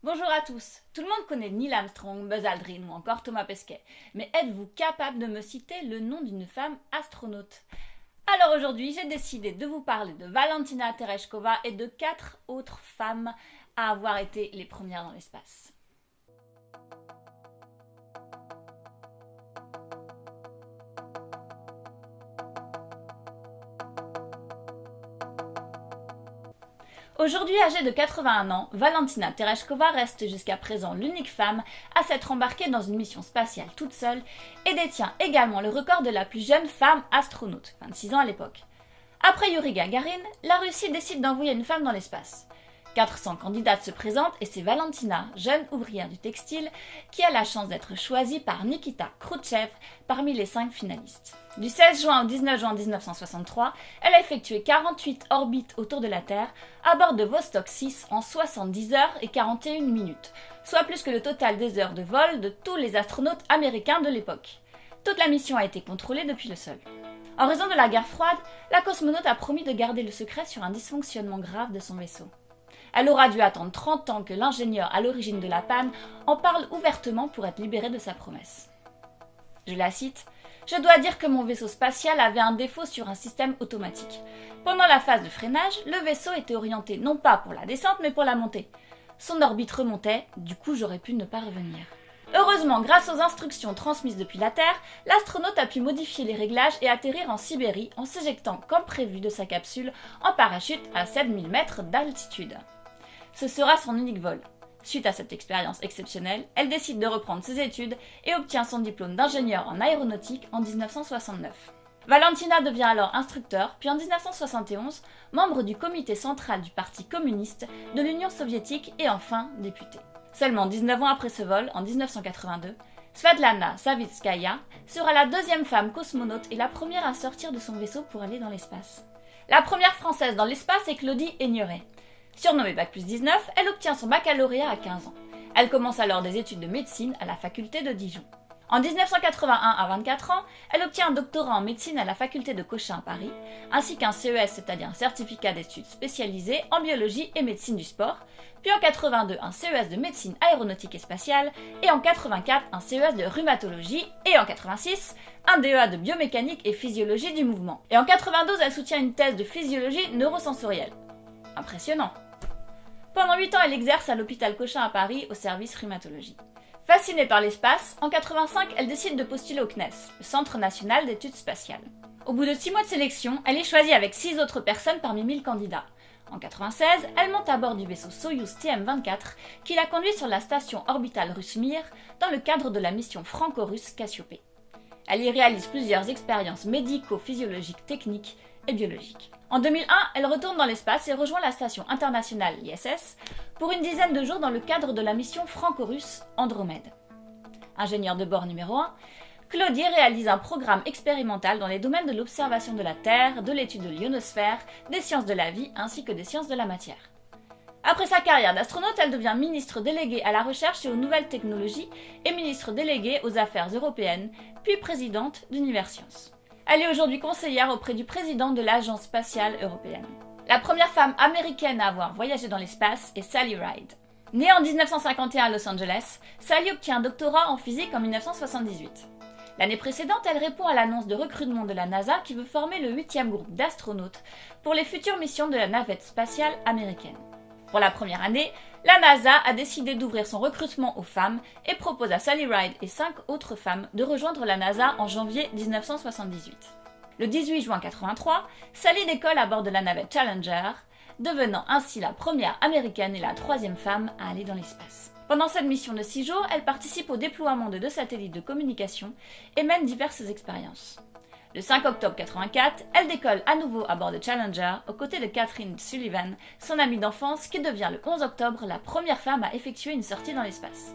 Bonjour à tous. Tout le monde connaît Neil Armstrong, Buzz Aldrin ou encore Thomas Pesquet. Mais êtes-vous capable de me citer le nom d'une femme astronaute? Alors aujourd'hui, j'ai décidé de vous parler de Valentina Tereshkova et de 4 autres femmes à avoir été les premières dans l'espace. Aujourd'hui âgée de 81 ans, Valentina Tereshkova reste jusqu'à présent l'unique femme à s'être embarquée dans une mission spatiale toute seule et détient également le record de la plus jeune femme astronaute, 26 ans à l'époque. Après Yuri Gagarin, la Russie décide d'envoyer une femme dans l'espace. 400 candidates se présentent et c'est Valentina, jeune ouvrière du textile, qui a la chance d'être choisie par Nikita Khrouchtchev parmi les 5 finalistes. Du 16 juin au 19 juin 1963, elle a effectué 48 orbites autour de la Terre à bord de Vostok 6 en 70 heures et 41 minutes, soit plus que le total des heures de vol de tous les astronautes américains de l'époque. Toute la mission a été contrôlée depuis le sol. En raison de la guerre froide, la cosmonaute a promis de garder le secret sur un dysfonctionnement grave de son vaisseau. Elle aura dû attendre 30 ans que l'ingénieur à l'origine de la panne en parle ouvertement pour être libérée de sa promesse. Je la cite : « Je dois dire que mon vaisseau spatial avait un défaut sur un système automatique. Pendant la phase de freinage, le vaisseau était orienté non pas pour la descente mais pour la montée. Son orbite remontait, du coup j'aurais pu ne pas revenir. » Heureusement, grâce aux instructions transmises depuis la Terre, l'astronaute a pu modifier les réglages et atterrir en Sibérie en s'éjectant comme prévu de sa capsule en parachute à 7000 mètres d'altitude. Ce sera son unique vol. Suite à cette expérience exceptionnelle, elle décide de reprendre ses études et obtient son diplôme d'ingénieur en aéronautique en 1969. Valentina devient alors instructeur, puis en 1971, membre du comité central du Parti communiste de l'Union soviétique et enfin députée. Seulement 19 ans après ce vol, en 1982, Svetlana Savitskaya sera la deuxième femme cosmonaute et la première à sortir de son vaisseau pour aller dans l'espace. La première française dans l'espace est Claudie Aigneret. Surnommée Bac+19, elle obtient son baccalauréat à 15 ans. Elle commence alors des études de médecine à la faculté de Dijon. En 1981, à 24 ans, elle obtient un doctorat en médecine à la faculté de Cochin à Paris, ainsi qu'un CES, c'est-à-dire un certificat d'études spécialisées en biologie et médecine du sport, puis en 82 un CES de médecine aéronautique et spatiale, et en 84 un CES de rhumatologie, et en 86 un DEA de biomécanique et physiologie du mouvement. Et en 92, elle soutient une thèse de physiologie neurosensorielle. Impressionnant. Pendant 8 ans, elle exerce à l'hôpital Cochin à Paris au service rhumatologie. Fascinée par l'espace, en 85, elle décide de postuler au CNES, le Centre national d'études spatiales. Au bout de 6 mois de sélection, elle est choisie avec 6 autres personnes parmi 1000 candidats. En 96, elle monte à bord du vaisseau Soyouz TM-24 qui la conduit sur la station orbitale russe Mir dans le cadre de la mission franco-russe Cassiopée. Elle y réalise plusieurs expériences médico-physiologiques, techniques et biologiques. En 2001, elle retourne dans l'espace et rejoint la station internationale ISS pour une dizaine de jours dans le cadre de la mission franco-russe Andromède. Ingénieure de bord numéro 1, Claudie réalise un programme expérimental dans les domaines de l'observation de la Terre, de l'étude de l'ionosphère, des sciences de la vie ainsi que des sciences de la matière. Après sa carrière d'astronaute, elle devient ministre déléguée à la recherche et aux nouvelles technologies et ministre déléguée aux affaires européennes, puis présidente d'Universcience. Elle est aujourd'hui conseillère auprès du président de l'Agence spatiale européenne. La première femme américaine à avoir voyagé dans l'espace est Sally Ride. Née en 1951 à Los Angeles, Sally obtient un doctorat en physique en 1978. L'année précédente, elle répond à l'annonce de recrutement de la NASA qui veut former le 8e groupe d'astronautes pour les futures missions de la navette spatiale américaine. Pour la première année, la NASA a décidé d'ouvrir son recrutement aux femmes et propose à Sally Ride et 5 autres femmes de rejoindre la NASA en janvier 1978. Le 18 juin 1983, Sally décolle à bord de la navette Challenger, devenant ainsi la première américaine et la 3e femme à aller dans l'espace. Pendant cette mission de 6 jours, elle participe au déploiement de 2 satellites de communication et mène diverses expériences. Le 5 octobre 1984, elle décolle à nouveau à bord de Challenger aux côtés de Catherine Sullivan, son amie d'enfance, qui devient le 11 octobre la première femme à effectuer une sortie dans l'espace.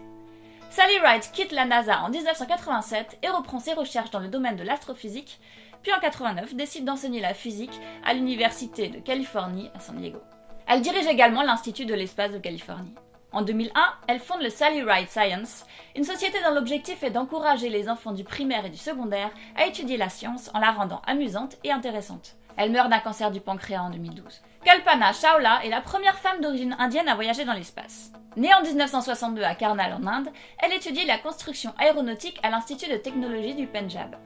Sally Ride quitte la NASA en 1987 et reprend ses recherches dans le domaine de l'astrophysique, puis en 1989 décide d'enseigner la physique à l'Université de Californie à San Diego. Elle dirige également l'Institut de l'espace de Californie. En 2001, elle fonde le Sally Ride Science, une société dont l'objectif est d'encourager les enfants du primaire et du secondaire à étudier la science en la rendant amusante et intéressante. Elle meurt d'un cancer du pancréas en 2012. Kalpana Chawla est la première femme d'origine indienne à voyager dans l'espace. Née en 1962 à Karnal en Inde, elle étudie la construction aéronautique à l'Institut de technologie du Pendjab.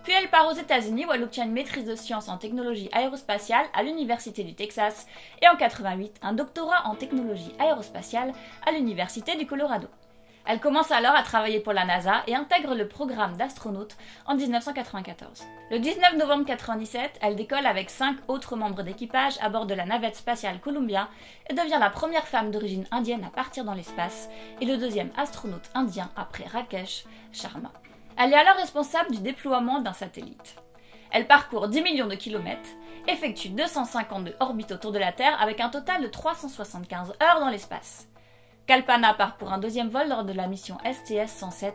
Puis elle part aux États-Unis où elle obtient une maîtrise de sciences en technologie aérospatiale à l'Université du Texas et en 1988 un doctorat en technologie aérospatiale à l'Université du Colorado. Elle commence alors à travailler pour la NASA et intègre le programme d'astronautes en 1994. Le 19 novembre 1997, elle décolle avec 5 autres membres d'équipage à bord de la navette spatiale Columbia et devient la première femme d'origine indienne à partir dans l'espace et le deuxième astronaute indien après Rakesh Sharma. Elle est alors responsable du déploiement d'un satellite. Elle parcourt 10 millions de kilomètres, effectue 252 orbites autour de la Terre avec un total de 375 heures dans l'espace. Kalpana part pour un deuxième vol lors de la mission STS-107.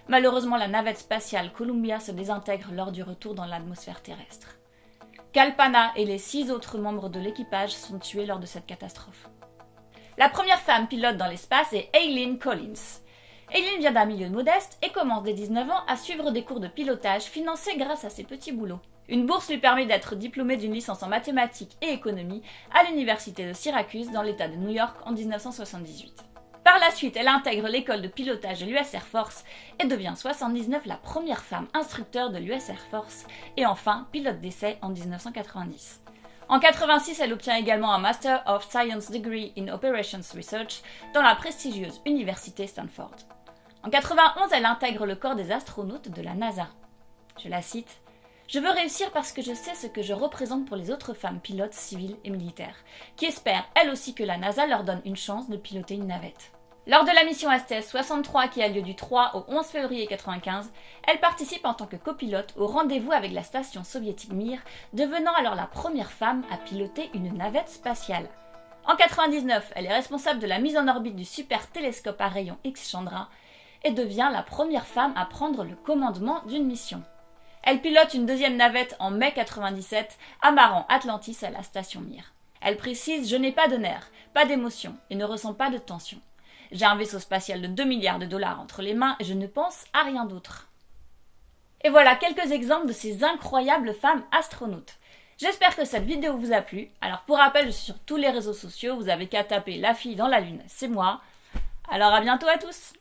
Malheureusement, la navette spatiale Columbia se désintègre lors du retour dans l'atmosphère terrestre. Kalpana et les 6 autres membres de l'équipage sont tués lors de cette catastrophe. La première femme pilote dans l'espace est Eileen Collins. Eileen vient d'un milieu modeste et commence dès 19 ans à suivre des cours de pilotage financés grâce à ses petits boulots. Une bourse lui permet d'être diplômée d'une licence en mathématiques et économie à l'université de Syracuse dans l'État de New York en 1978. Par la suite, elle intègre l'école de pilotage de l'US Air Force et devient en 1979 la première femme instructeur de l'US Air Force et enfin pilote d'essai en 1990. En 1986, elle obtient également un Master of Science Degree in Operations Research dans la prestigieuse université Stanford. En 1991, elle intègre le corps des astronautes de la NASA. Je la cite. « Je veux réussir parce que je sais ce que je représente pour les autres femmes pilotes civiles et militaires, qui espèrent elles aussi que la NASA leur donne une chance de piloter une navette. » Lors de la mission STS-63 qui a lieu du 3 au 11 février 1995, elle participe en tant que copilote au rendez-vous avec la station soviétique Mir, devenant alors la première femme à piloter une navette spatiale. En 1999, elle est responsable de la mise en orbite du super télescope à rayons X Chandra et devient la première femme à prendre le commandement d'une mission. Elle pilote une deuxième navette en mai 1997, amarrant Atlantis à la station Mir. Elle précise « Je n'ai pas de nerfs, pas d'émotion et ne ressens pas de tension. J'ai un vaisseau spatial de 2 milliards de dollars entre les mains et je ne pense à rien d'autre. » Et voilà quelques exemples de ces incroyables femmes astronautes. J'espère que cette vidéo vous a plu. Alors pour rappel, je suis sur tous les réseaux sociaux, vous avez qu'à taper La fille dans la lune, c'est moi. Alors à bientôt à tous!